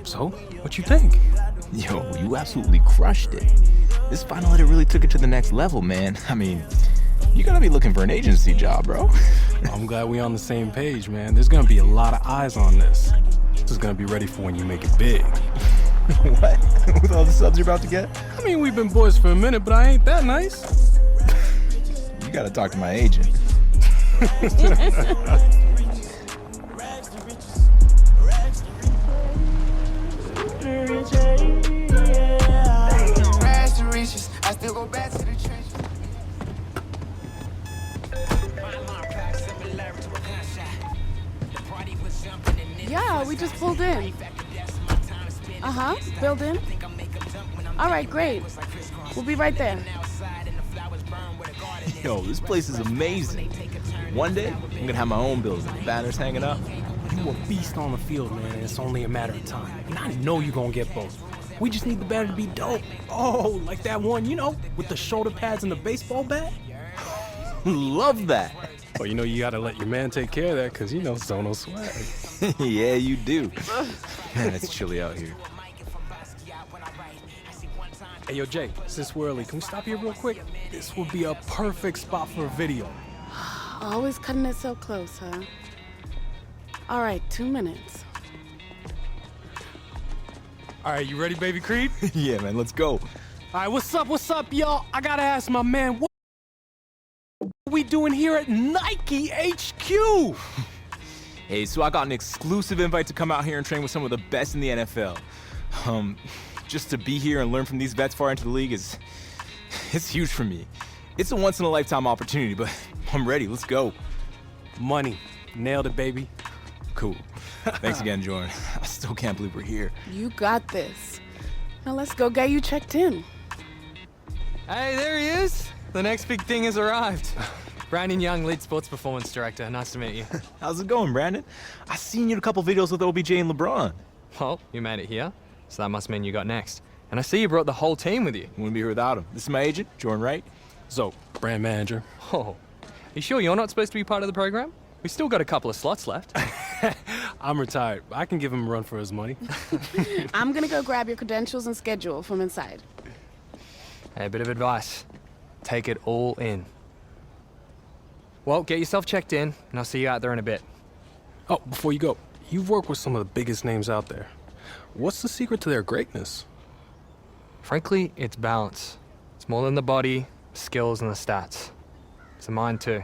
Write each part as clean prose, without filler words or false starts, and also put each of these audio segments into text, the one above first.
So, what you think? Yo, you absolutely crushed it. This final edit really took it to the next level, man. I mean, you gotta be looking for an agency job, bro. I'm glad we on the same page, man. There's gonna be a lot of eyes on this. This is gonna be ready for when you make it big. What? With all the subs you're about to get? I mean, we've been boys for a minute, but I ain't that nice. You gotta talk to my agent. I still go back to the trenches. Yeah, we just pulled in. Build in. All right, great. We'll be right there. Yo, this place is amazing. One day, I'm gonna have my own building, banners hanging up. You a beast on the field, man, and it's only a matter of time. And I know you're gonna get both. We just need the banner to be dope. Oh, like that one, you know, with the shoulder pads and the baseball bat? Love that. Well, you know, you gotta let your man take care of that, because, you know, Sono swag. Yeah, you do. Man, it's chilly out here. Hey, yo, Jay, since we're early, can we stop here real quick? This would be a perfect spot for a video. Always cutting it so close, huh? All right, 2 minutes. All right, you ready, baby Creed? Yeah, man, let's go. All right, what's up, y'all? I gotta ask my man, what are we doing here at Nike HQ? Hey, so I got an exclusive invite to come out here and train with some of the best in the NFL. Just to be here and learn from these vets far into the league it's huge for me. It's a once-in-a-lifetime opportunity, but I'm ready. Let's go. Money. Nailed it, baby. Cool. Thanks again, Jordan. I still can't believe we're here. You got this. Now let's go get you checked in. Hey, there he is. The next big thing has arrived. Brandon Young, lead sports performance director. Nice to meet you. How's it going, Brandon? I seen you in a couple videos with OBJ and LeBron. Well, you made it here, so that must mean you got next. And I see you brought the whole team with you. Wouldn't be here without him. This is my agent, Jordan Wright. So, brand manager. Oh, you sure you're not supposed to be part of the program? We still got a couple of slots left. I'm retired. I can give him a run for his money. I'm gonna go grab your credentials and schedule from inside. Hey, a bit of advice. Take it all in. Well, get yourself checked in, and I'll see you out there in a bit. Oh, before you go, you've worked with some of the biggest names out there. What's the secret to their greatness? Frankly, it's balance. It's more than the body, skills, and the stats. It's the mind, too.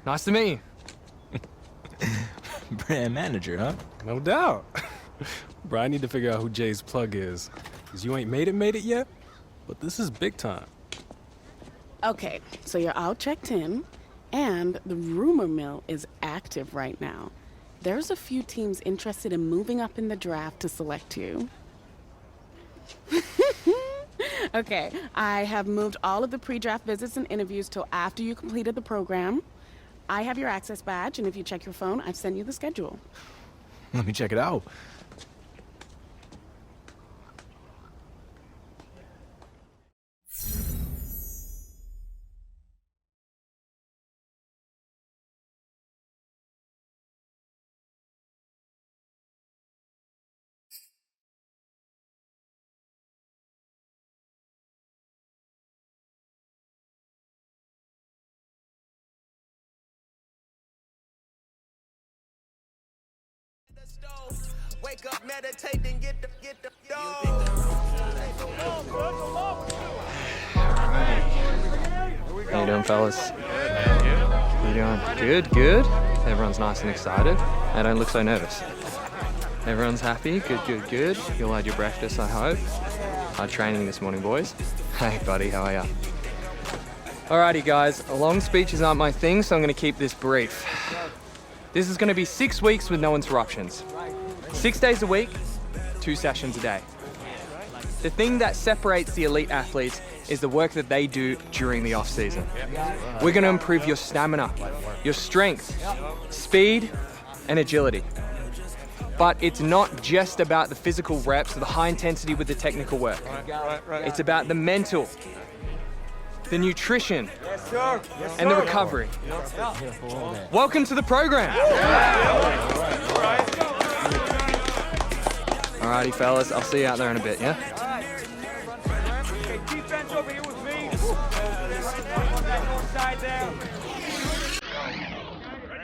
Nice to meet you. Brand manager, huh? No doubt. Bro, I need to figure out who Jay's plug is. Because you ain't made it yet, but this is big time. Okay, so you're all checked in, and the rumor mill is active right now. There's a few teams interested in moving up in the draft to select you. Okay, I have moved all of the pre-draft visits and interviews till after you completed the program. I have your access badge, and if you check your phone, I've sent you the schedule. Let me check it out. Wake up, meditate, and get the How you doing, fellas? How you doing? Good. Everyone's nice and excited. They don't look so nervous. Everyone's happy. Good. You'll had your breakfast, I hope. Hard training this morning, boys. Hey, buddy, how are ya? Alrighty, guys. Long speeches aren't my thing, so I'm going to keep this brief. This is going to be 6 weeks with no interruptions. 6 days a week, 2 sessions a day. The thing that separates the elite athletes is the work that they do during the off-season. We're going to improve your stamina, your strength, speed, and agility. But it's not just about the physical reps or the high intensity with the technical work. It's about the mental, the nutrition, and the recovery. Welcome to the program. Alrighty, fellas, I'll see you out there in a bit, yeah? Defense over here with me. Side down.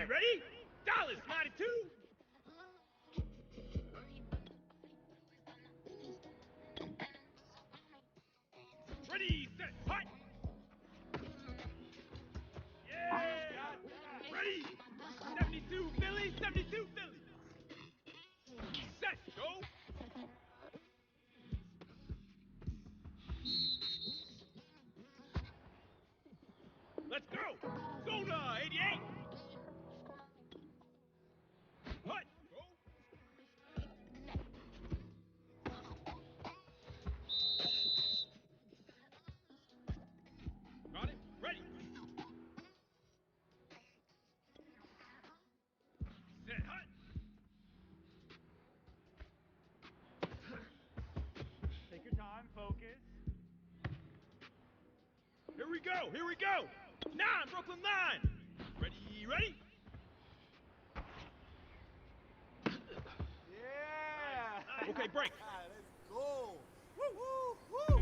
Ready? Dallas, 92. Ready, set, hot. Yeah. Ready. 72 Philly, 72 Philly. Set, go. Let's go! Soda, 88! Hut! Go! Got it? Ready! Set, hut! Take your time, focus. Here we go! Here we go! 9, Brooklyn 9! Ready? Yeah! Okay, break. Let's go! Woo, woo, woo!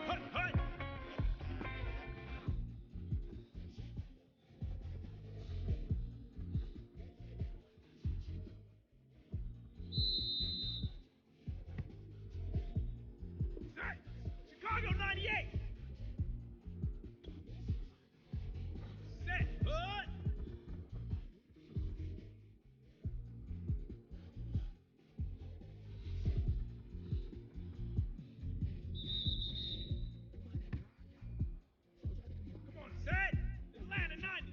Hut! Set! Chicago 98! Set! Hut! Come on, set! Atlanta 90!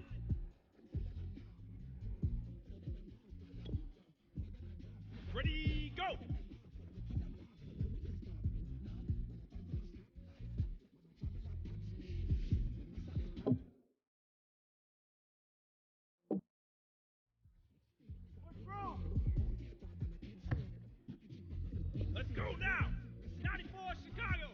Ready, go! Let's go now! 94 Chicago!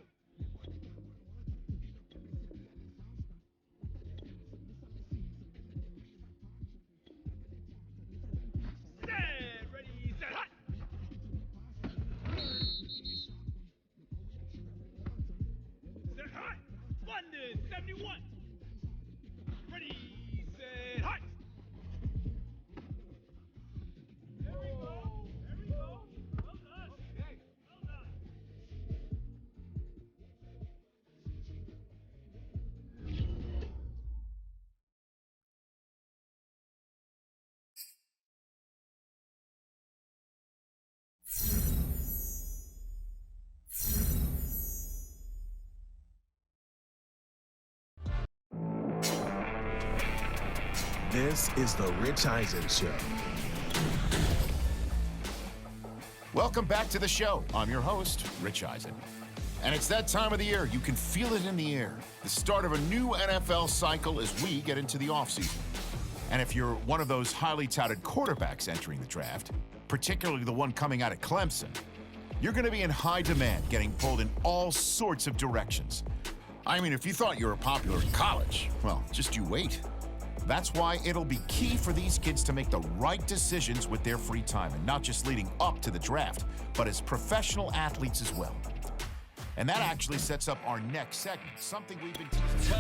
Set! Ready, set, hot! Set, hot! London, 71! Ready, set, hot! There we go! Well done! Okay, well done! This is the Rich Eisen Show. Welcome back to the show. I'm your host, Rich Eisen. And it's that time of the year. You can feel it in the air. The start of a new NFL cycle as we get into the offseason. And if you're one of those highly touted quarterbacks entering the draft, particularly the one coming out of Clemson, you're going to be in high demand, getting pulled in all sorts of directions. I mean, if you thought you were popular in college, well, just you wait. That's why it'll be key for these kids to make the right decisions with their free time, and not just leading up to the draft, but as professional athletes as well. And that actually sets up our next segment, something we've been teasing.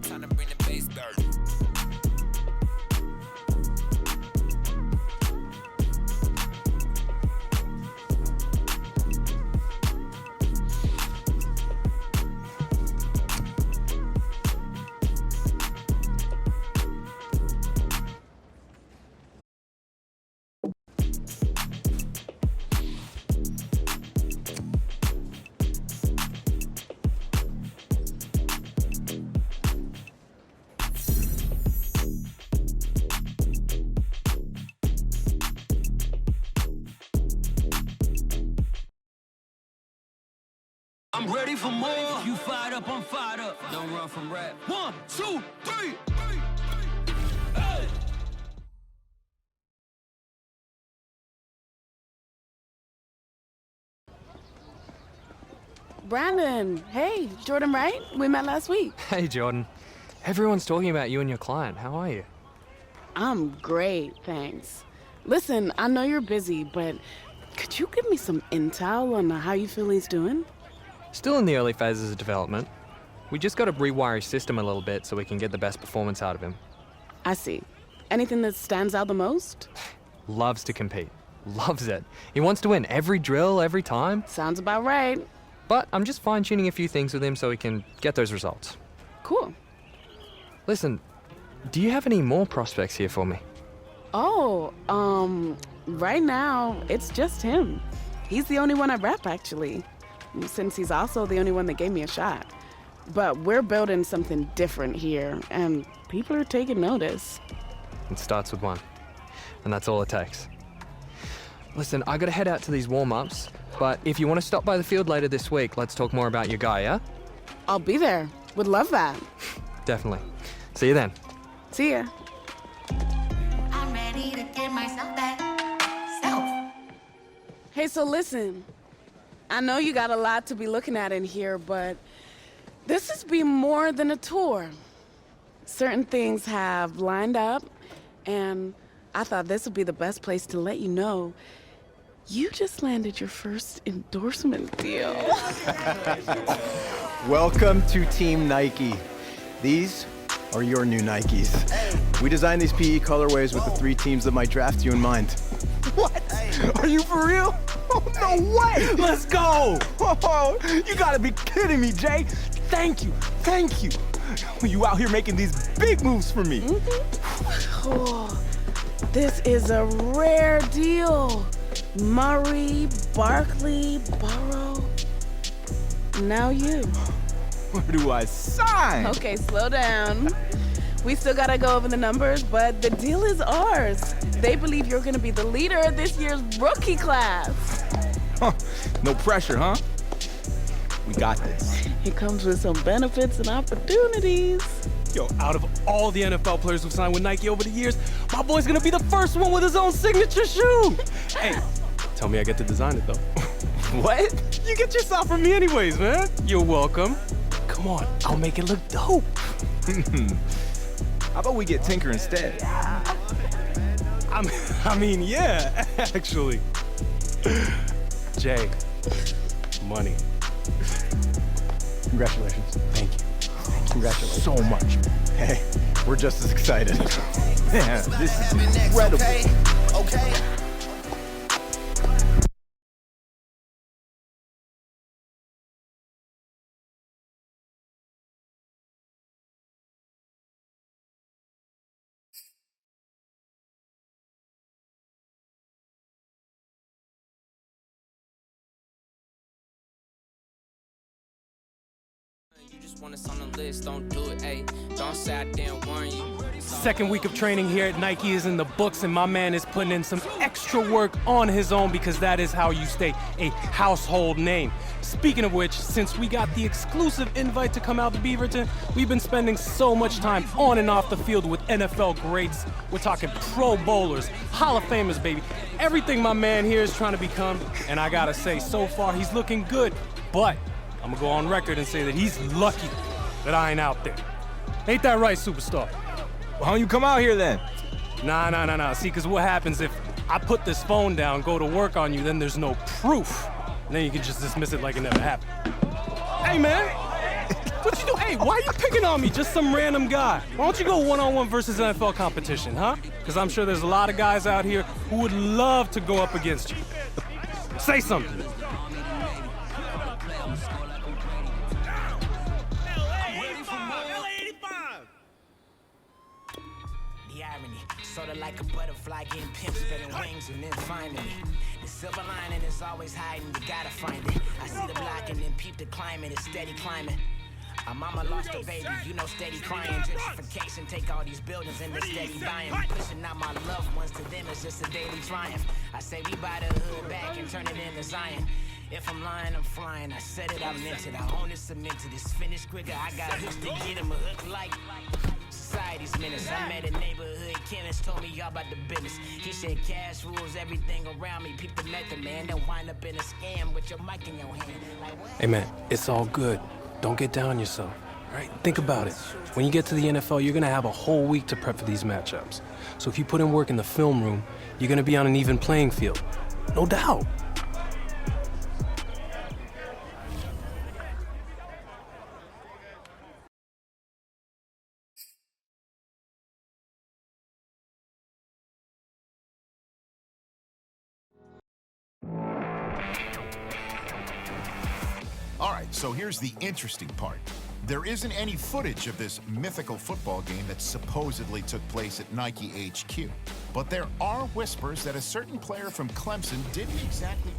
Time to bring the bass dirt. I'm ready for more. You fired up, I'm fired up. Don't run from rap. 1, 2, 3. Hey. Brandon, hey, Jordan, right? We met last week. Hey, Jordan. Everyone's talking about you and your client. How are you? I'm great, thanks. Listen, I know you're busy, but could you give me some intel on how you feel he's doing? Still in the early phases of development. We just got to rewire his system a little bit so we can get the best performance out of him. I see. Anything that stands out the most? Loves to compete. Loves it. He wants to win every drill, every time. Sounds about right. But I'm just fine-tuning a few things with him so he can get those results. Cool. Listen, do you have any more prospects here for me? Oh, right now, it's just him. He's the only one I rep, actually, since he's also the only one that gave me a shot. But we're building something different here, and people are taking notice. It starts with one, and that's all it takes. Listen, I gotta head out to these warm-ups, but if you want to stop by the field later this week, let's talk more about your guy, yeah? I'll be there. Would love that. Definitely. See you then. See ya. I'm ready to give myself that self. Hey, so listen. I know you got a lot to be looking at in here, but this has been more than a tour. Certain things have lined up, and I thought this would be the best place to let you know you just landed your first endorsement deal. Welcome to Team Nike. These are your new Nikes. We designed these PE colorways with the 3 teams that might draft you in mind. What? Are you for real? Oh, no way! Let's go! Oh, you gotta be kidding me, Jay. Thank you, thank you. You out here making these big moves for me. Oh, this is a rare deal. Murray, Barkley, Burrow. Now you. Where do I sign? Okay, slow down. We still gotta go over the numbers, but the deal is ours. They believe you're gonna be the leader of this year's rookie class. Huh. No pressure, huh? We got this. It comes with some benefits and opportunities. Yo, out of all the NFL players who've signed with Nike over the years, my boy's gonna be the first one with his own signature shoe. Hey, tell me I get to design it, though. What? You get your stuff from me anyways, man. You're welcome. Come on, I'll make it look dope. How about we get Tinker instead? I mean, yeah, actually. Jay, money. Congratulations. Thank you. Congratulations. So much. Hey, we're just as excited. Man, this is incredible. Okay. You just want us on the list, don't do it, ayy. Don't say I didn't warn you. Second week of training here at Nike is in the books, and my man is putting in some extra work on his own because that is how you stay a household name. Speaking of which, since we got the exclusive invite to come out to Beaverton, we've been spending so much time on and off the field with NFL greats. We're talking Pro Bowlers, Hall of Famers, baby. Everything my man here is trying to become, and I gotta say, so far he's looking good, but I'm gonna go on record and say that he's lucky that I ain't out there. Ain't that right, superstar? Why don't you come out here then? Nah. See, because what happens if I put this phone down, go to work on you, then there's no proof. And then you can just dismiss it like it never happened. Hey, man. What you do? Hey, why you picking on me? Just some random guy. Why don't you go one-on-one versus NFL competition, huh? Because I'm sure there's a lot of guys out here who would love to go up against you. Say something. Sorta like a butterfly getting pimp spreading wings and then finally the silver lining is always hiding, you gotta find it. I see the block and then peep the climate, it's steady climbing. Our mama lost a baby, you know, steady crying. Gentrification, take all these buildings and the steady buying. Pushing out my loved ones, to them it's just a daily triumph. I say we buy the hood back and turn it into Zion. If I'm lying, I'm flying. I said it, I meant it. I own it, cemented. It's finished quicker. I got hooks to get him a hook like society's menace. I met a neighborhood chemist, told me all about the business. He said cash rules everything around me. Peep the method, man. Then wind up in a scam with your mic in your hand. Like, what? Hey, man, it's all good. Don't get down on yourself, right? Think about it. When you get to the NFL, you're going to have a whole week to prep for these matchups. So if you put in work in the film room, you're going to be on an even playing field. No doubt. All right, so here's the interesting part. There isn't any footage of this mythical football game that supposedly took place at Nike HQ. But there are whispers that a certain player from Clemson didn't exactly...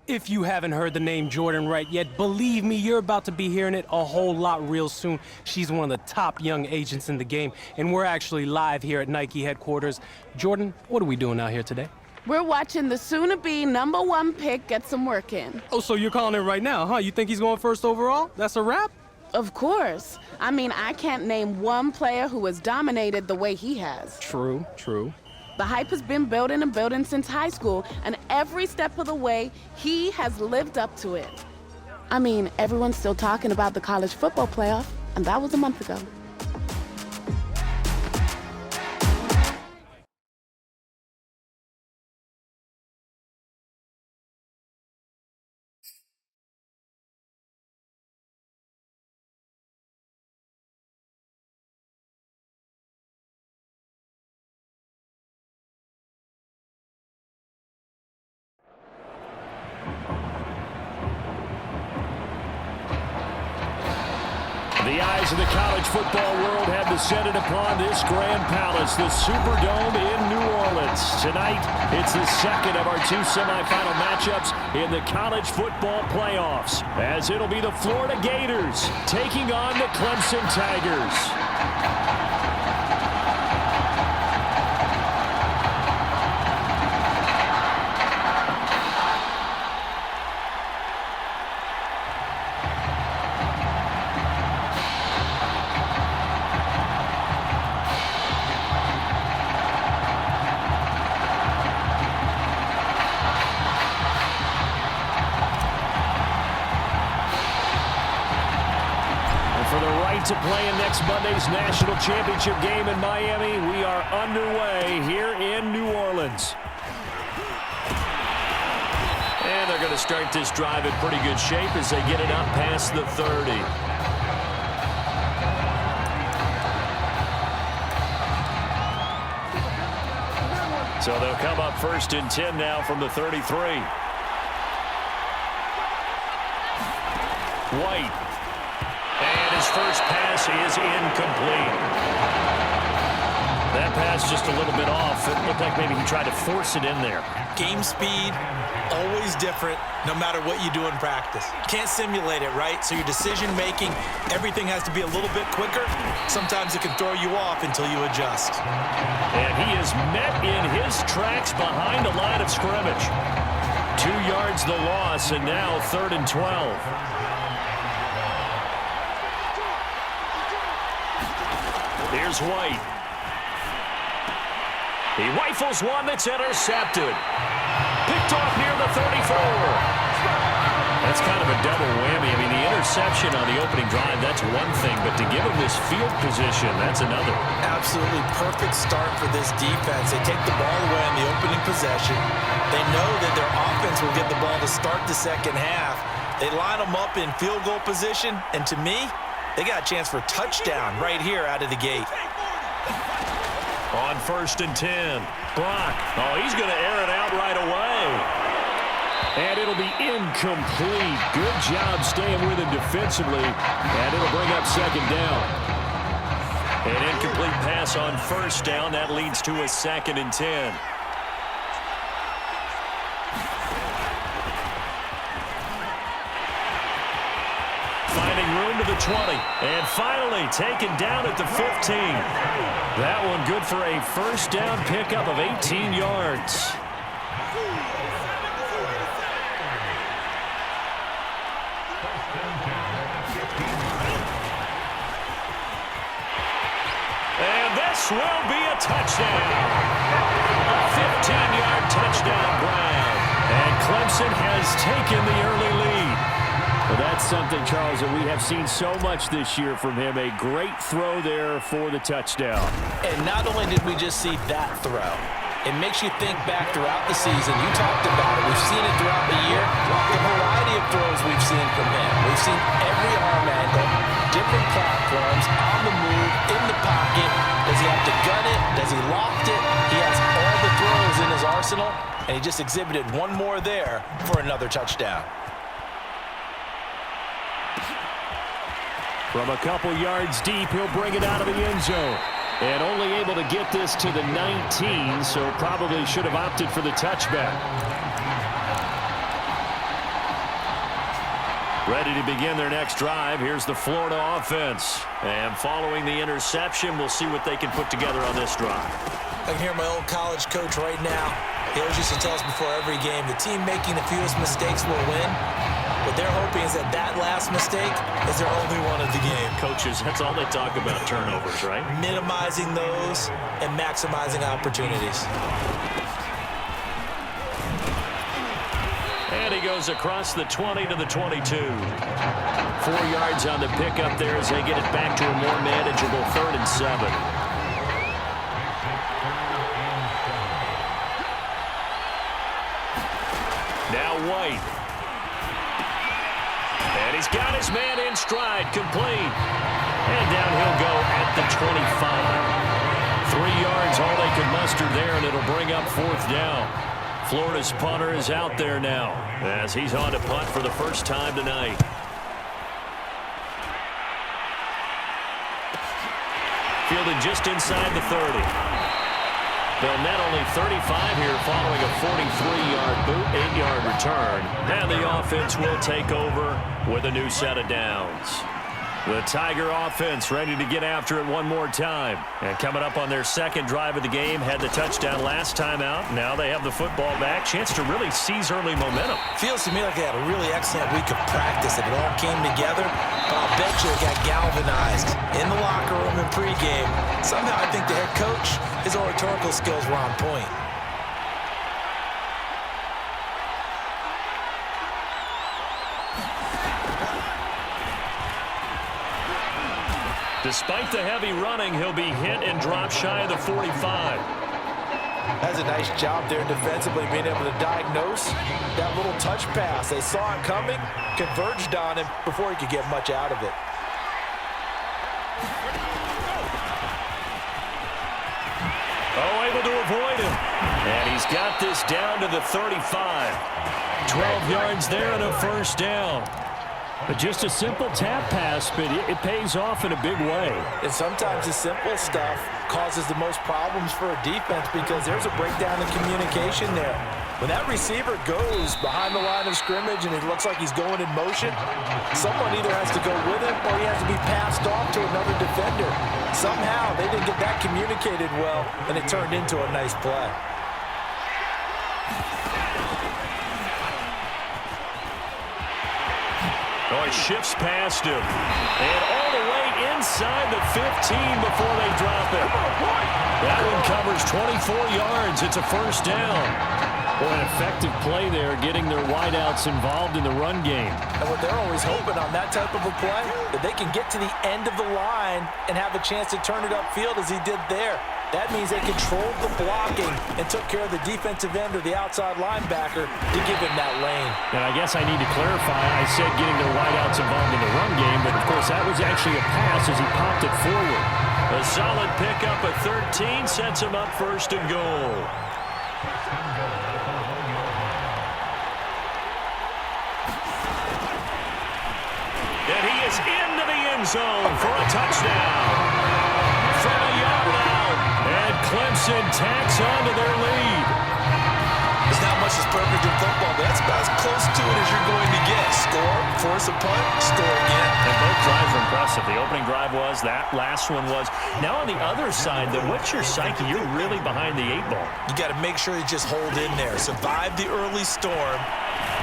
If you haven't heard the name Jordan Wright yet, believe me, you're about to be hearing it a whole lot real soon. She's one of the top young agents in the game, and we're actually live here at Nike headquarters. Jordan, what are we doing out here today? We're watching the soon-to-be #1 pick get some work in. Oh, so you're calling it right now, huh? You think he's going first overall? That's a wrap? Of course. I mean, I can't name one player who has dominated the way he has. True, true. The hype has been building and building since high school, and every step of the way, he has lived up to it. I mean, everyone's still talking about the college football playoff, and that was a month ago. The eyes of the college football world have descended upon this grand palace, the Superdome in New Orleans. Tonight, it's the second of our two semifinal matchups in the college football playoffs, as it'll be the Florida Gators taking on the Clemson Tigers. To play in next Monday's national championship game in Miami, we are underway here in New Orleans. And they're going to start this drive in pretty good shape as they get it up past the 30. So they'll come up 1st and 10 now from the 33. White. And his first pass is incomplete. That pass just a little bit off. It looked like maybe he tried to force it in there. Game speed, always different, no matter what you do in practice. Can't simulate it, right? So your decision making, everything has to be a little bit quicker. Sometimes it can throw you off until you adjust. And he is met in his tracks behind the line of scrimmage. 2 yards the loss, and now 3rd and 12. Here's White. He rifles one that's intercepted. Picked off near the 34. That's kind of a double whammy. I mean, the interception interception on the opening drive, that's one thing, but to give them this field position, that's another. Absolutely perfect start for this defense. They take the ball away on the opening possession. They know that their offense will get the ball to start the second half. They line them up in field goal position, and to me, they got a chance for a touchdown right here out of the gate. On 1st and 10, Brock. Oh, he's going to air it out right away. And it'll be incomplete. Good job staying with him defensively. And it'll bring up second down. An incomplete pass on 1st down. That leads to a 2nd and 10. Finding room to the 20. And finally taken down at the 15. That one good for a 1st down pickup of 18 yards. And this will be a touchdown. 15-yard touchdown, Brown. And Clemson has taken the early lead. Well, that's something, Charles, that we have seen so much this year from him. A great throw there for the touchdown. And not only did we just see that throw, it makes you think back throughout the season. You talked about it. We've seen it throughout the year. The variety of throws we've seen from him. We've seen every arm angle, different platforms, on the move, in the pocket. Does he have to gun it? Does he loft it? He has all the throws in his arsenal, and he just exhibited one more there for another touchdown. From a couple yards deep, he'll bring it out of the end zone. And only able to get this to the 19, so probably should have opted for the touchback. Ready to begin their next drive. Here's the Florida offense. And following the interception, we'll see what they can put together on this drive. I can hear my old college coach right now. He always used to tell us before every game, the team making the fewest mistakes will win. What they're hoping is that that last mistake is their only one of the game. Coaches, that's all they talk about, turnovers, right? Minimizing those and maximizing opportunities. And he goes across the 20 to the 22. 4 yards on the pickup there as they get it back to a more manageable 3rd and 7. Now White. And he's got his man in stride, complete. And down he'll go at the 25. 3 yards, all they could muster there, and it'll bring up 4th down. Florida's punter is out there now as he's on to punt for the first time tonight. Fielded just inside the 30. They'll net only 35 here following a 43-yard boot, 8-yard return. And the offense will take over with a new set of downs. The Tiger offense ready to get after it one more time. And coming up on their second drive of the game, had the touchdown last time out. Now they have the football back. Chance to really seize early momentum. Feels to me like they had a really excellent week of practice, and it all came together. But I'll bet you it got galvanized in the locker room and pregame. Somehow I think the head coach, his oratorical skills were on point. Despite the heavy running, he'll be hit and drop shy of the 45. That's a nice job there defensively, being able to diagnose that little touch pass. They saw it coming, converged on him before he could get much out of it. Oh, able to avoid him. And he's got this down to the 35. 12 yards there and a 1st down. But just a simple tap pass, but it pays off in a big way. And sometimes the simple stuff causes the most problems for a defense because there's a breakdown in communication there. When that receiver goes behind the line of scrimmage and it looks like he's going in motion, someone either has to go with him or he has to be passed off to another defender. Somehow they didn't get that communicated well, and it turned into a nice play. Oh, he shifts past him. And all the way inside the 15 before they drop it. That one covers 24 yards. It's a 1st down. Well, an effective play there, getting their wideouts involved in the run game. And what they're always hoping on that type of a play, that they can get to the end of the line and have a chance to turn it upfield as he did there. That means they controlled the blocking and took care of the defensive end or the outside linebacker to give him that lane. And I guess I need to clarify, I said getting their wideouts involved in the run game, but of course that was actually a pass as he popped it forward. A solid pickup at 13 sets him up first and goal. And he is into the end zone for a touchdown. From a yard out. And Clemson tacks onto their lead. There's not much that's perfect in football, but that's about as close to it as you're going to get. Score, force a punt, score again. And both drives were impressive. The opening drive was, that last one was. Now on the other side, though, what's your psyche? You're really behind the 8-ball. You got to make sure you just hold in there. Survive the early storm,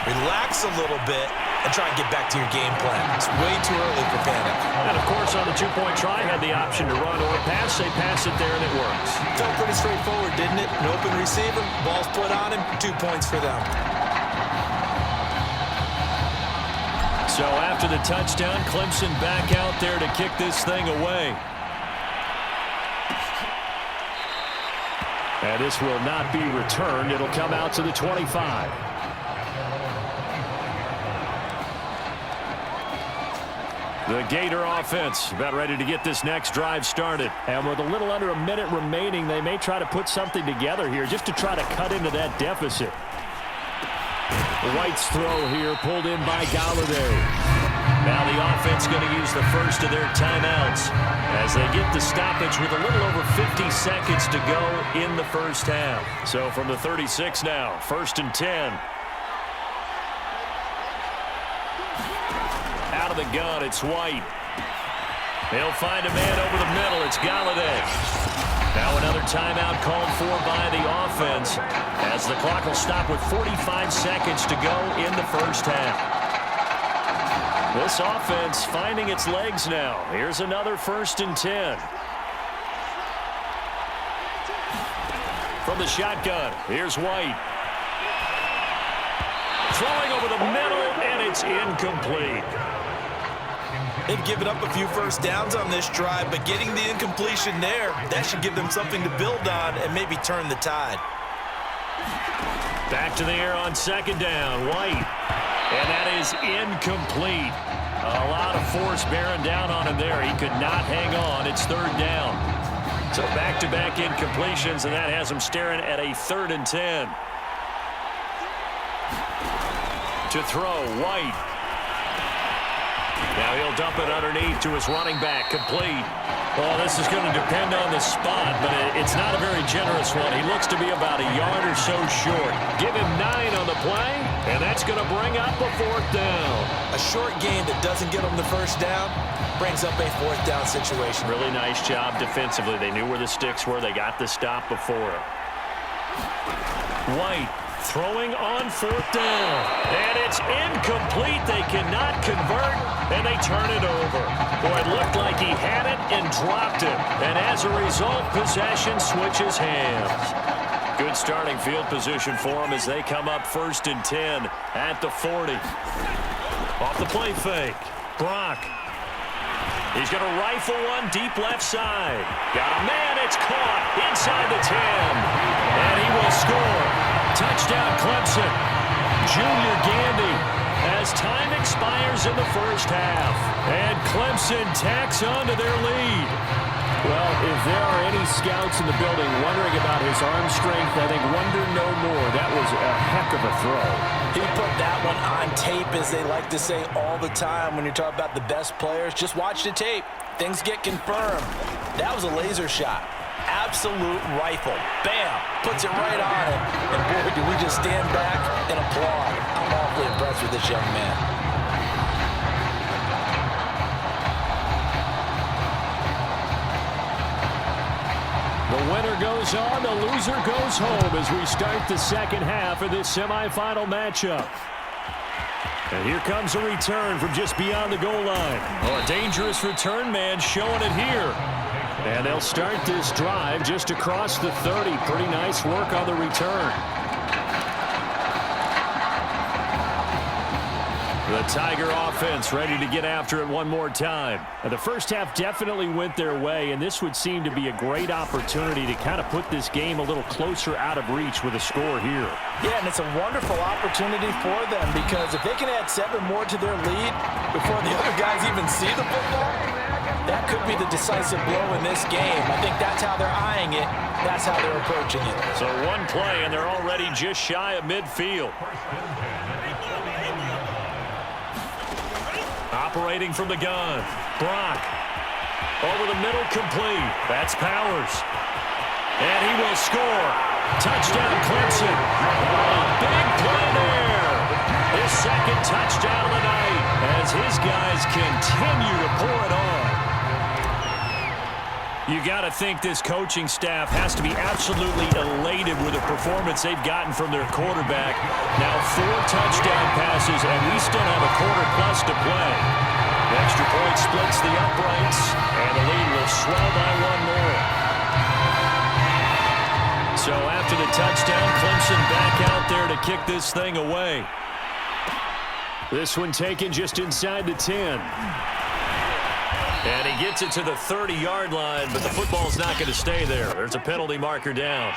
relax a little bit, and try and get back to your game plan. It's way too early for panic. And, of course, on the two-point try, had the option to run or pass. They pass it there, and it works. Felt pretty straightforward, didn't it? An open receiver, ball's put on him, 2 points for them. So after the touchdown, Clemson back out there to kick this thing away. And this will not be returned. It'll come out to the 25. The Gator offense about ready to get this next drive started. And with a little under a minute remaining, they may try to put something together here just to try to cut into that deficit. White's throw here pulled in by Galladay. Now the offense going to use the first of their timeouts as they get the stoppage with a little over 50 seconds to go in the first half. So from the 36 now, 1st and 10. Out of the gun, it's White. They'll find a man over the middle. It's Galladay. Now another timeout called for by the offense as the clock will stop with 45 seconds to go in the first half. This offense finding its legs now. Here's another 1st and 10. From the shotgun, here's White. Throwing over the middle, and it's incomplete. They've given up a few first downs on this drive, but getting the incompletion there, that should give them something to build on and maybe turn the tide. Back to the air on 2nd down, White. And that is incomplete. A lot of force bearing down on him there. He could not hang on. It's 3rd down. So back-to-back incompletions, and that has him staring at a 3rd and 10. To throw, White. Now he'll dump it underneath to his running back, complete. Well, this is going to depend on the spot, but it's not a very generous one. He looks to be about a yard or so short. Give him 9 on the play, and that's going to bring up a 4th down. A short gain that doesn't get them the first down brings up a 4th down situation. Really nice job defensively. They knew where the sticks were. They got the stop before him. White throwing on 4th down. And it's incomplete. They cannot convert, and they turn it over. Boy, it looked like he had it and dropped it. And as a result, possession switches hands. Good starting field position for them as they come up 1st and 10 at the 40. Off the play fake. Brock. He's going to rifle one deep left side. Got a man. It's caught inside the 10. And he will score. Touchdown, Clemson. Junior Gandy as time expires in the first half. And Clemson tacks on to their lead. Well, if there are any scouts in the building wondering about his arm strength, I think wonder no more. That was a heck of a throw. He put that one on tape, as they like to say all the time when you're talking about the best players. Just watch the tape. Things get confirmed. That was a laser shot. Absolute rifle. Bam. Puts it right on him. And boy, do we just stand back and applaud. I'm awfully impressed with this young man. The winner goes on, the loser goes home as we start the second half of this semifinal matchup. And here comes a return from just beyond the goal line. Oh, a dangerous return man showing it here. And they'll start this drive just across the 30. Pretty nice work on the return. The Tiger offense ready to get after it one more time. The first half definitely went their way, and this would seem to be a great opportunity to kind of put this game a little closer out of reach with a score here. Yeah, and it's a wonderful opportunity for them because if they can add 7 more to their lead before the other guys even see the football, that could be the decisive blow in this game. I think that's how they're eyeing it. That's how they're approaching it. So one play, and they're already just shy of midfield. Operating from the gun, Brock. Over the middle, complete. That's Powers. And he will score. Touchdown, Clemson. Big play there. His second touchdown of the night as his guys continue to pour it on. You got to think this coaching staff has to be absolutely elated with the performance they've gotten from their quarterback. Now 4 touchdown passes, and we still have a quarter plus to play. The extra point splits the uprights, and the lead will swell by 1 more. So after the touchdown, Clemson back out there to kick this thing away. This one taken just inside the 10. And he gets it to the 30-yard line, but the football's not going to stay there. There's a penalty marker down.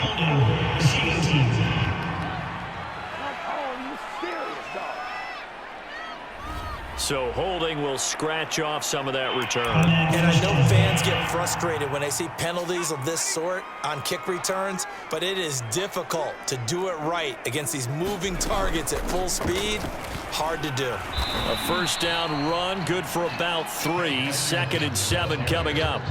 So holding will scratch off some of that return. And I know fans get frustrated when they see penalties of this sort on kick returns, but it is difficult to do it right against these moving targets at full speed. Hard to do. A first down run, good for about 3. 2nd and 7 coming up.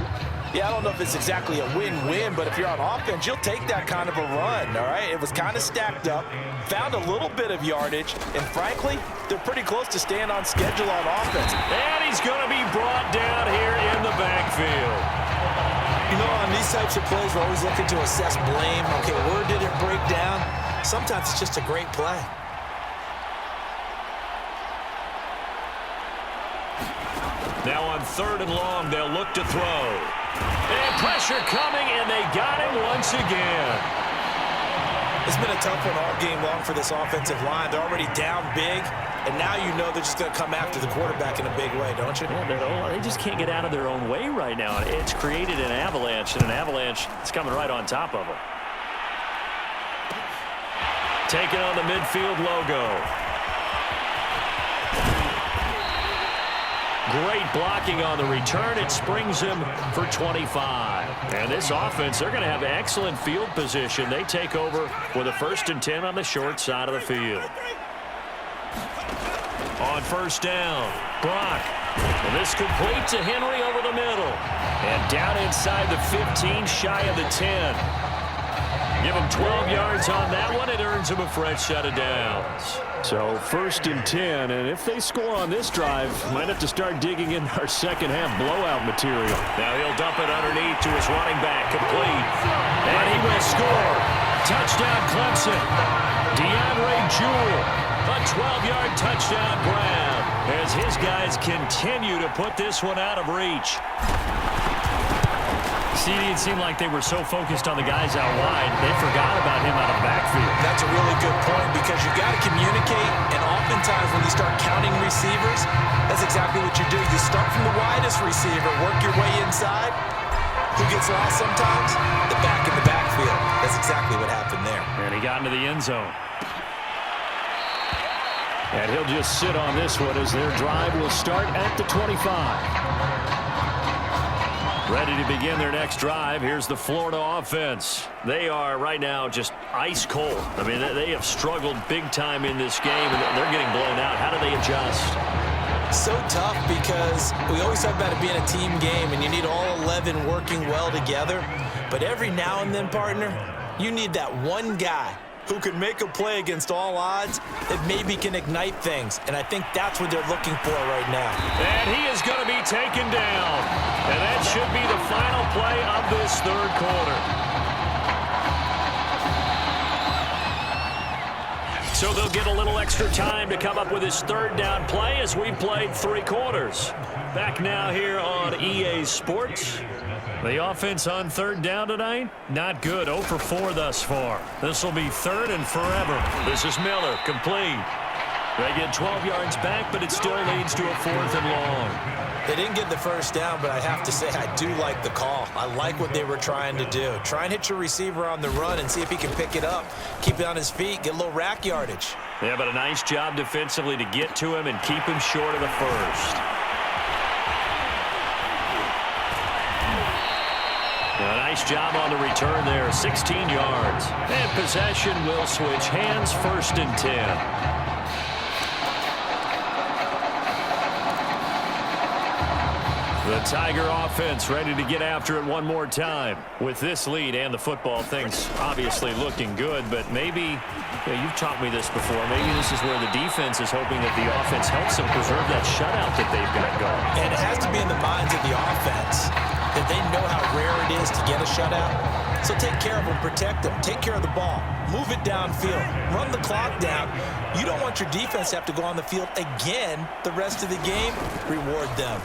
Yeah, I don't know if it's exactly a win-win, but if you're on offense, you'll take that kind of a run, all right? It was kind of stacked up, found a little bit of yardage, and frankly, they're pretty close to staying on schedule on offense. And he's going to be brought down here in the backfield. You know, on these types of plays, we're always looking to assess blame. Okay, where did it break down? Sometimes it's just a great play. Now on 3rd and long, they'll look to throw. And pressure coming, and they got him once again. It's been a tough one all game long for this offensive line. They're already down big, and now you know they're just going to come after the quarterback in a big way, don't you? Yeah, they just can't get out of their own way right now. It's created an avalanche, and an avalanche is coming right on top of them. Taking on the midfield logo. Great blocking on the return. It springs him for 25. And this offense, they're going to have excellent field position. They take over with a 1st and 10 on the short side of the field. On 1st down, Brock. And this complete to Henry over the middle. And down inside the 15, shy of the 10. Give him 12 yards on that one. It earns him a fresh set of downs. So 1st and 10, and if they score on this drive, might have to start digging in our second half blowout material. Now he'll dump it underneath to his running back, complete. And he will score. Touchdown Clemson. DeAndre Jewell, a 12-yard touchdown grab as his guys continue to put this one out of reach. See, it seemed like they were so focused on the guys out wide, they forgot about him out of the backfield. That's a really good point because you got to communicate, and oftentimes when you start counting receivers, that's exactly what you do. You start from the widest receiver, work your way inside. Who gets lost sometimes? The back in the backfield. That's exactly what happened there. And he got into the end zone. And he'll just sit on this one as their drive will start at the 25. Ready to begin their next drive. Here's the Florida offense. They are right now just ice cold. I mean, they have struggled big time in this game, and they're getting blown out. How do they adjust? So tough because we always talk about it being a team game, and you need all 11 working well together. But every now and then, partner, you need that one guy who can make a play against all odds that maybe can ignite things. And I think that's what they're looking for right now. And he is going to be taken down. And that should be the final play of this 3rd quarter. So they'll get a little extra time to come up with his 3rd down play as we've played 3 quarters. Back now here on EA Sports. The offense on 3rd down tonight, not good. 0 for 4 thus far. This will be 3rd and forever. This is Miller, complete. They get 12 yards back, but it still leads to a 4th and long. They didn't get the first down, but I have to say I do like the call. I like what they were trying to do. Try and hit your receiver on the run and see if he can pick it up, keep it on his feet, get a little rack yardage. Yeah, but a nice job defensively to get to him and keep him short of the first. A nice job on the return there, 16 yards. And possession will switch hands, 1st and 10. The Tiger offense ready to get after it one more time. With this lead and the football, things obviously looking good, but maybe, you've taught me this before, maybe this is where the defense is hoping that the offense helps them preserve that shutout that they've got going. And it has to be in the minds of the offense that they know how rare it is to get a shutout. So take care of them, protect them, take care of the ball, move it downfield, run the clock down. You don't want your defense to have to go on the field again the rest of the game. Reward them.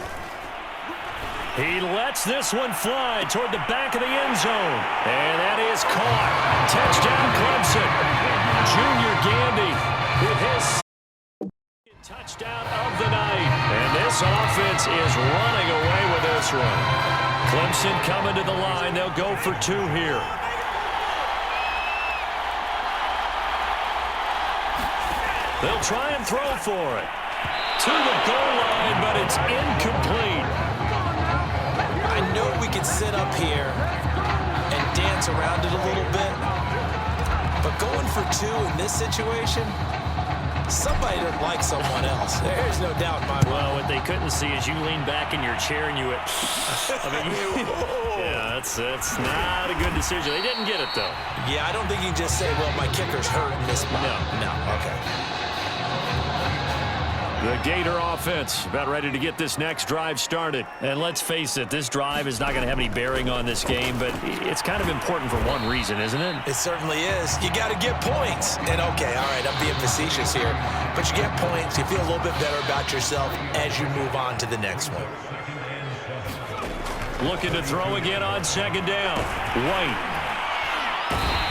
He lets this one fly toward the back of the end zone. And that is caught. Touchdown, Clemson. Junior Gandy with his touchdown of the night. And this offense is running away with this one. Clemson coming to the line. They'll go for 2 here. They'll try and throw for it. To the goal line, but it's incomplete. I know we can sit up here and dance around it a little bit, but going for 2 in this situation, somebody doesn't like someone else. There's no doubt in my mind. Well, what they couldn't see is you lean back in your chair and you went, yeah, that's not a good decision. They didn't get it, though. Yeah, I don't think you can just say, well, my kicker's hurt in this spot. No, okay. The Gator offense about ready to get this next drive started. And let's face it, this drive is not going to have any bearing on this game, but it's kind of important for one reason, isn't it? It certainly is. You got to get points. And okay, all right, I'm being facetious here, but you get points, you feel a little bit better about yourself as you move on to the next one. Looking to throw again on 2nd down. White.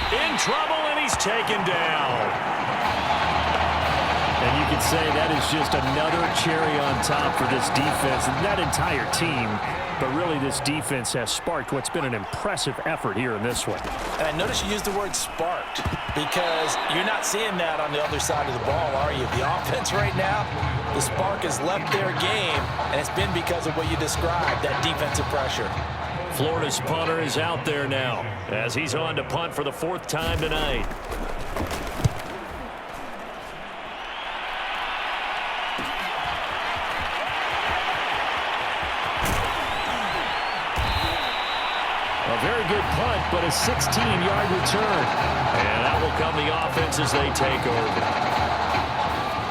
In trouble, and he's taken down. And you could say that is just another cherry on top for this defense and that entire team. But really, this defense has sparked what's been an impressive effort here in this one. And I notice you used the word sparked because you're not seeing that on the other side of the ball, are you? The offense right now, the spark has left their game, and it's been because of what you described, that defensive pressure. Florida's punter is out there now as he's on to punt for the 4th time tonight. A very good punt, but a 16-yard return. And that will come the offense as they take over.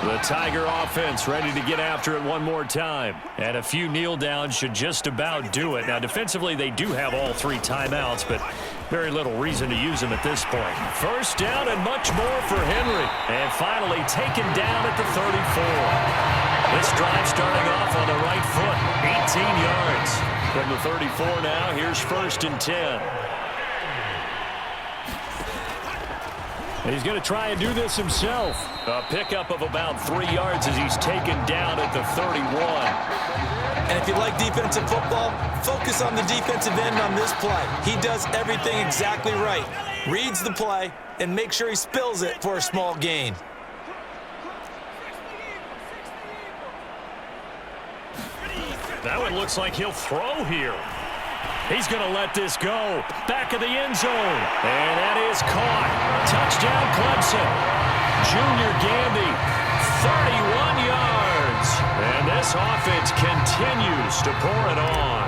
The Tiger offense ready to get after it one more time. And a few kneel downs should just about do it. Now, defensively, they do have all 3 timeouts, but very little reason to use them at this point. 1st down and much more for Henry. And finally taken down at the 34. This drive starting off on the right foot, 18 yards. From the 34 now, here's 1st and 10. He's going to try and do this himself. A pickup of about 3 yards as he's taken down at the 31. And if you like defensive football, focus on the defensive end on this play. He does everything exactly right. Reads the play and makes sure he spills it for a small gain. That one looks like he'll throw here. He's going to let this go. Back of the end zone. And that is caught. Touchdown, Clemson. Junior Gandy, 31 yards. And this offense continues to pour it on.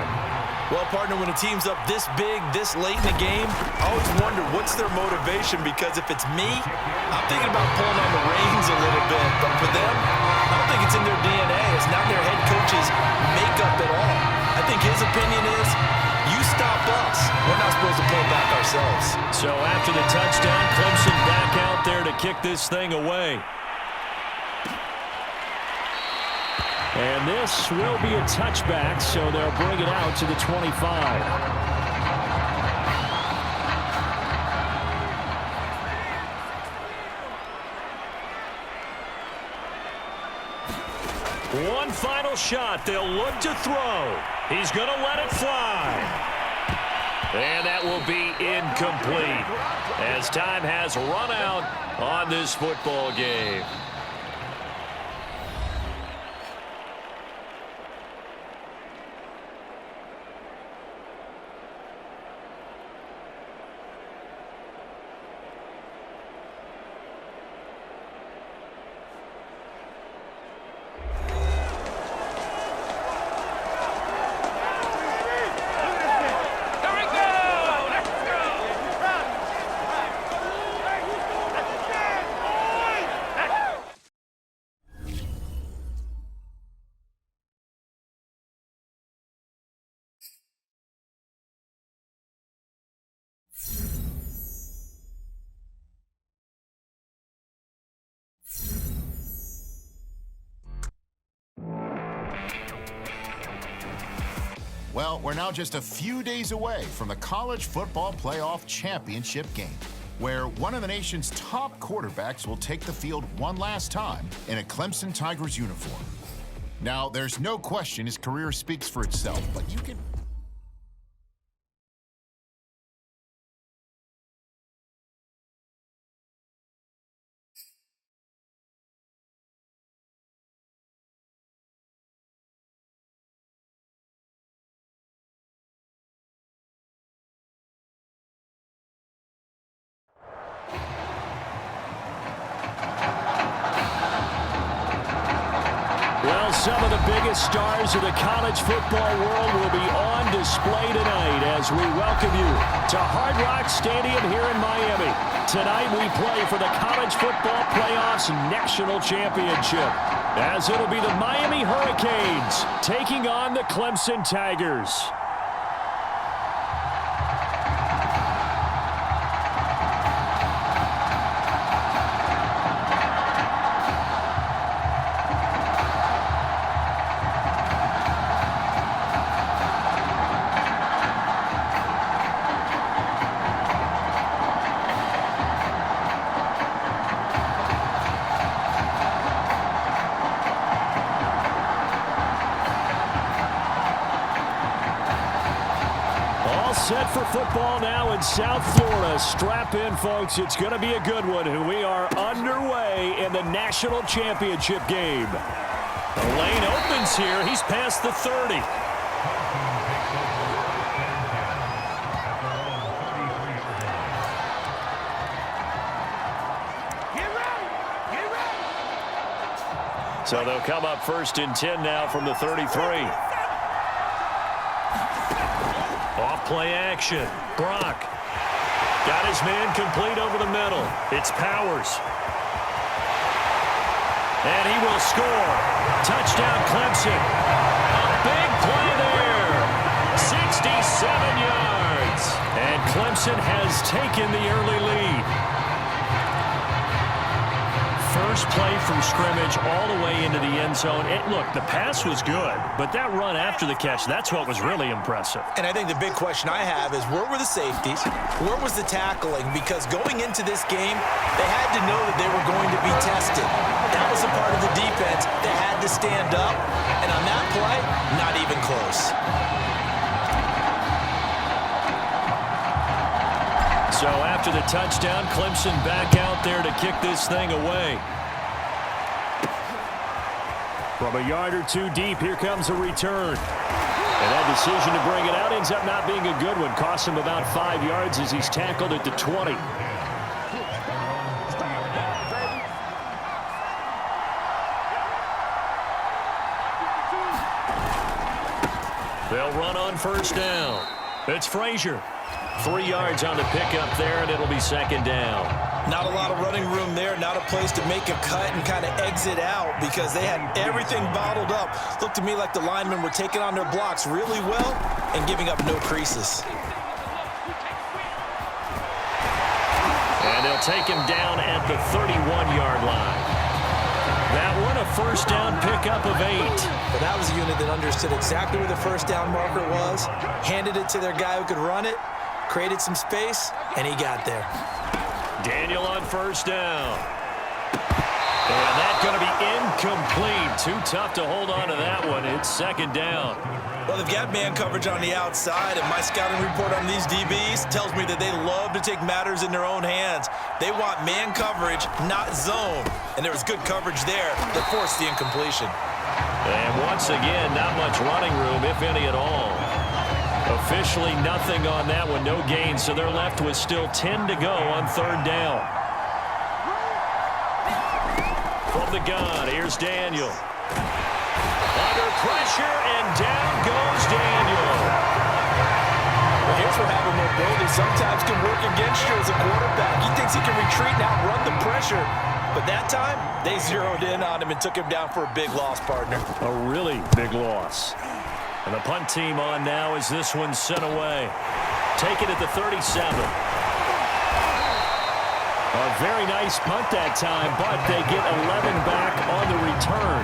Well, partner, when a team's up this big, this late in the game, I always wonder what's their motivation, because if it's me, I'm thinking about pulling on the reins a little bit. But for them, I don't think it's in their DNA. It's not their head coach's makeup at all. I think his opinion is, you stop us. We're not supposed to pull back ourselves. So after the touchdown, Clemson back out there to kick this thing away. And this will be a touchback, so they'll bring it out to the 25. One final shot. They'll look to throw. He's going to let it fly. And that will be incomplete as time has run out on this football game. Well, we're now just a few days away from the College Football Playoff Championship game, where one of the nation's top quarterbacks will take the field one last time in a Clemson Tigers uniform. Now, there's no question his career speaks for itself, but you can... Well, some of the biggest stars of the college football world will be on display tonight as we welcome you to Hard Rock Stadium here in Miami. Tonight we play for the College Football Playoffs National Championship, as it'll be the Miami Hurricanes taking on the Clemson Tigers. Set for football now in South Florida. Strap in, folks. It's going to be a good one. We are underway in the national championship game. The lane opens here. He's past the 30. So they'll come up 1st and 10 now from the 33. Off-play action. Brock got his man complete over the middle. It's Powers. And he will score. Touchdown, Clemson. A big play there. 67 yards. And Clemson has taken the early lead. First play from scrimmage all the way into the end zone. Look, the pass was good, but that run after the catch, that's what was really impressive. And I think the big question I have is, where were the safeties? Where was the tackling? Because going into this game, they had to know that they were going to be tested. That was a part of the defense. They had to stand up, and on that play, not even close. So after the touchdown, Clemson back out there to kick this thing away. From a yard or two deep, here comes a return. And that decision to bring it out ends up not being a good one. Cost him about 5 yards as he's tackled at the 20. They'll run on 1st down. It's Frazier. 3 yards on the pickup there, and it'll be 2nd down. Not a lot of running room there, not a place to make a cut and kind of exit out because they had everything bottled up. Looked to me like the linemen were taking on their blocks really well and giving up no creases. And they'll take him down at the 31-yard line. That one, a 1st down pickup of 8. But that was a unit that understood exactly where the 1st down marker was, handed it to their guy who could run it, created some space, and he got there. Daniel on 1st down. And that's going to be incomplete. Too tough to hold on to that one. It's second down. Well, they've got man coverage on the outside, and my scouting report on these DBs tells me that they love to take matters in their own hands. They want man coverage, not zone. And there was good coverage there that forced the incompletion. And once again, not much running room, if any at all. Officially nothing on that one, no gain, so they're left with still 10 to go on third down. From the gun, here's Daniel. Under pressure, and down goes Daniel. Well, here's where having mobility sometimes can work against you as a quarterback. He thinks he can retreat and outrun the pressure. But that time, they zeroed in on him and took him down for a big loss, partner. A really big loss. And the punt team on now as this one's sent away. Take it at the 37. A very nice punt that time, but they get 11 back on the return.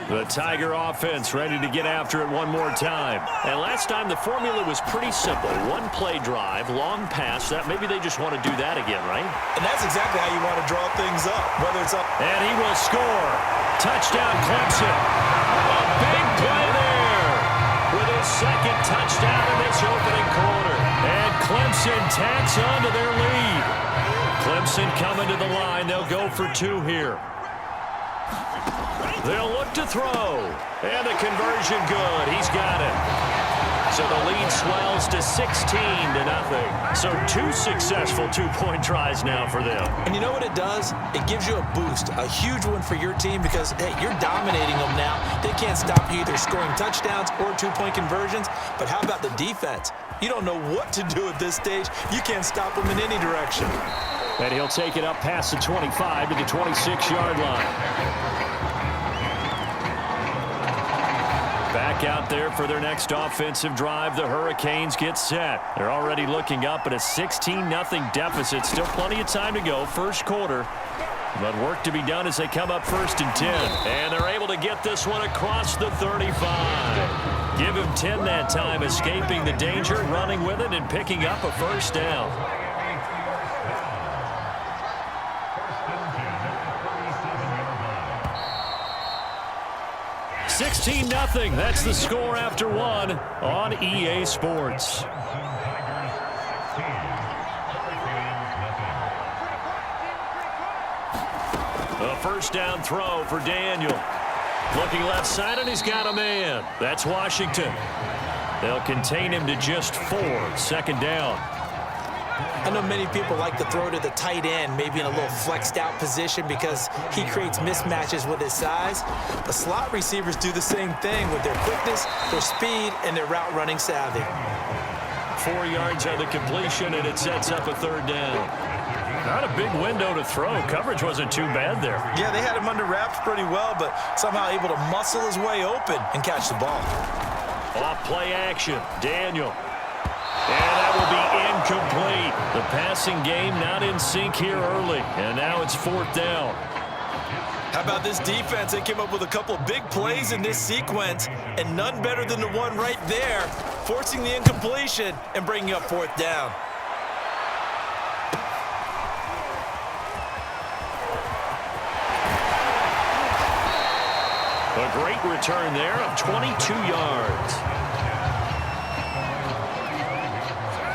The Tiger offense ready to get after it one more time. And last time the formula was pretty simple. One play drive, long pass. That maybe they just want to do that again, right? And that's exactly how you want to draw things up, whether it's up. And he will score. Touchdown Clemson. A big play there with his second touchdown in this opening quarter. And Clemson tacks on to their lead. Clemson coming to the line. They'll go for two here. They'll look to throw. And the conversion good. He's got it. So the lead swells to 16-0. So two successful two-point tries now for them. And you know what it does? It gives you a boost, a huge one for your team because, hey, you're dominating them now. They can't stop you either scoring touchdowns or two-point conversions. But how about the defense? You don't know what to do at this stage. You can't stop them in any direction. And he'll take it up past the 25 to the 26-yard line. Back out there for their next offensive drive. The Hurricanes get set. They're already looking up at a 16-0 deficit. Still plenty of time to go. First quarter. But work to be done as they come up 1st and 10. And they're able to get this one across the 35. Give him 10 that time, escaping the danger, running with it, and picking up a first down. 16-0. That's the score after one on EA Sports. A first down throw for Daniel. Looking left side, and he's got a man. That's Washington. They'll contain him to just 4. Second down. I know many people like to throw to the tight end, maybe in a little flexed out position because he creates mismatches with his size. But slot receivers do the same thing with their quickness, their speed, and their route running savvy. 4 yards on the completion, and it sets up a third down. Not a big window to throw. Coverage wasn't too bad there. Yeah, they had him under wraps pretty well, but somehow able to muscle his way open and catch the ball. Off play action. Daniel. And that will be incomplete. The passing game not in sync here early. And now it's 4th down. How about this defense? They came up with a couple of big plays in this sequence, and none better than the one right there, forcing the incompletion and bringing up 4th down. A great return there of 22 yards.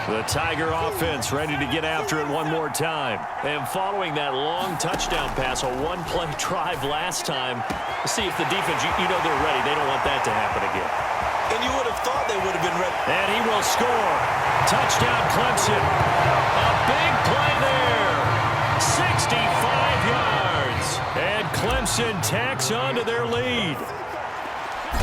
The Tiger offense ready to get after it one more time. And following that long touchdown pass, a one-play drive last time, see if the defense, you know they're ready. They don't want that to happen again. And you would have thought they would have been ready. And he will score. Touchdown, Clemson. A big play there. 65 yards. And Clemson tacks on to their lead.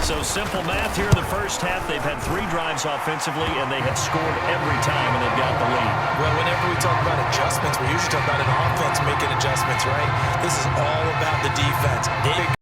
So simple math here in the first half. They've had 3 drives offensively, and they have scored every time, and they've got the lead. Well, whenever we talk about adjustments, we usually talk about an offense making adjustments, right? This is all about the defense.